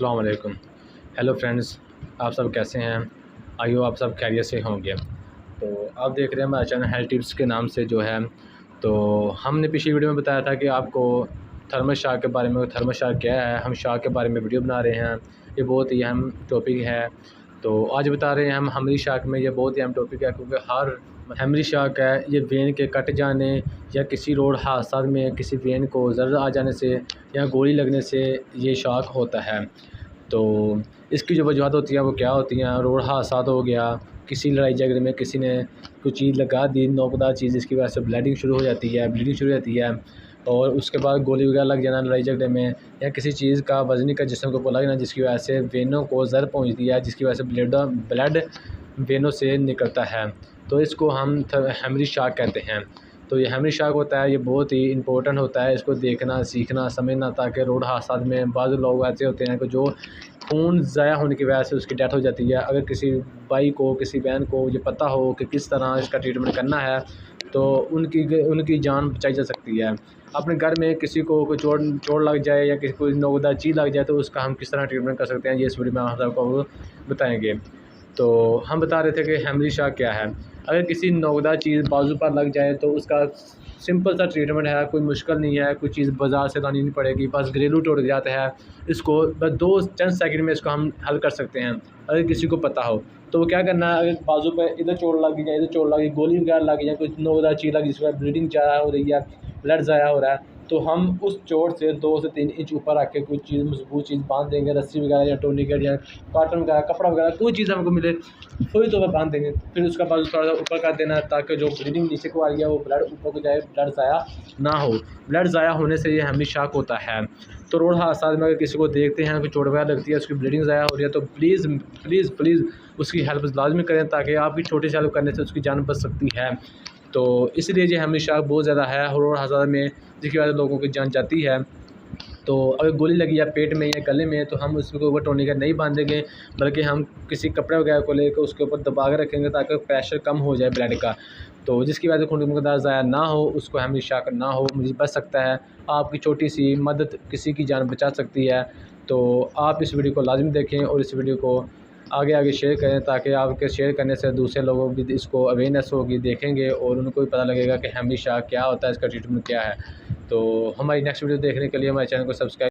अस्सलाम वालेकुम। Hello friends, आप सब कैसे हैं? आइयो आप सब खैरियत से होंगे। तो आप देख रहे हैं हमारा चैनल हेल्थ टिप्स के नाम से जो है। तो हमने पिछली वीडियो में बताया था कि आपको थर्मल शाक के बारे में, थर्मल शाक क्या है, हम शाक के बारे में वीडियो बना रहे हैं। ये बहुत ही अहम टॉपिक है। तो आज बता रहे हैं हम हेमरेज शाक में। ये बहुत ही अहम टॉपिक है क्योंकि हर हेमरेज शाक है ये वेन के कट जाने या किसी रोड हादसा में किसी वेन को ज़र्द आ जाने से या गोली लगने से ये शाक होता है। तो इसकी जो वजूहत होती हैं वो क्या होती हैं? रोड हादसा हो गया, किसी लड़ाई झगड़े में किसी ने कोई चीज़ लगा दी, नोकदार चीज़, जिसकी वजह से ब्लीडिंग शुरू हो जाती है, ब्लीडिंग शुरू हो जाती है। और उसके बाद गोली वगैरह लग जाना लड़ाई झगड़े में, या किसी चीज़ का वजनी का जिस्म को लग जाना जिसकी वजह से वेनों को ज़र पहुँचती है, जिसकी वजह से ब्लड वेनों से निकलता है। तो इसको हम हेमरेज शाक कहते हैं। तो ये हेमरेज शाक होता है, ये बहुत ही इंपॉर्टेंट होता है। इसको देखना, सीखना, समझना, ताकि रोड हादसा में बाज़ लोग ऐसे होते हैं कि जो खून ज़ाया होने की वजह से उसकी डेथ हो जाती है। अगर किसी भाई को, किसी बहन को ये पता हो कि किस तरह इसका ट्रीटमेंट करना है तो उनकी जान बचाई जा सकती है। अपने घर में किसी को कोई चोट लग जाए या किसी को नोकदार चीज़ लग जाए तो उसका हम किस तरह ट्रीटमेंट कर सकते हैं, ये इस वीडियो में हम आपको बताएँगे। तो हम बता रहे थे कि हेमरेज शाक क्या है। अगर किसी नोकदार चीज़ बाजू पर लग जाए तो उसका सिंपल सा ट्रीटमेंट है, कोई मुश्किल नहीं है, कोई चीज़ बाज़ार से लानी नहीं पड़ेगी, बस घरेलू टूट जाता है। इसको बस 2 चंद सेकंड में इसको हम हल कर सकते हैं अगर किसी को पता हो। तो वो क्या करना है, अगर बाजू पे इधर चोट लगी या इधर चोट लगी, गोली वगैरह लगी या कुछ नोकदार चीज़ लगी जिसके बाद ब्लीडिंग ज़्यादा हो रही है, ब्लड ज़ाया हो रहा है, तो हम उस चोट से 2 से 3 इंच ऊपर रख के कोई चीज़, मजबूत चीज़ बांध देंगे, रस्सी वगैरह या टूर्निकेट या कॉटन वगैरह, कपड़ा वगैरह, कोई चीज़ हमको मिले फौरी तौर पर बांध देंगे। फिर उसका बाजू थोड़ा सा ऊपर कर देना ताकि जो ब्लीडिंग नीचे को आ रही है वो ब्लड ऊपर को जाए, ब्लड ज़ाया ना हो। ब्लड ज़ाया होने से ये हेमरेज शाक होता है। तो रोड हादसा में अगर किसी को देखते हैं कि चोट वगैरह लगती है, उसकी ब्लीडिंग ज़ाया हो रही है, तो प्लीज़ प्लीज़ प्लीज़ उसकी हेल्प लाजमी करें ताकि आपकी छोटी सी हेल्प करने से उसकी जान बच सकती है। तो इसलिए ये हेमरेज शाक बहुत ज़्यादा है रोड हादसा में, जिसकी वजह से लोगों की जान जाती है। तो अगर गोली लगी या पेट में या गले में तो हम उसके ऊपर टूर्निकेट नहीं बांधेंगे, बल्कि हम किसी कपड़े वगैरह को लेकर उसके ऊपर दबा के रखेंगे ताकि प्रेशर कम हो जाए ब्लड का। तो जिसकी वजह से खून की मकदार ज़ाया ना हो, उसको हेमरेज शाक ना हो, मुझे बच सकता है। आपकी छोटी सी मदद किसी की जान बचा सकती है। तो आप इस वीडियो को लाजमी देखें और इस वीडियो को आगे आगे शेयर करें ताकि आपके शेयर करने से दूसरे लोगों भी इसको अवेयरनेस होगी, देखेंगे और उनको भी पता लगेगा कि हेमरेज शाक क्या होता है, इसका ट्रीटमेंट क्या है। तो हमारी नेक्स्ट वीडियो देखने के लिए हमारे चैनल को सब्सक्राइब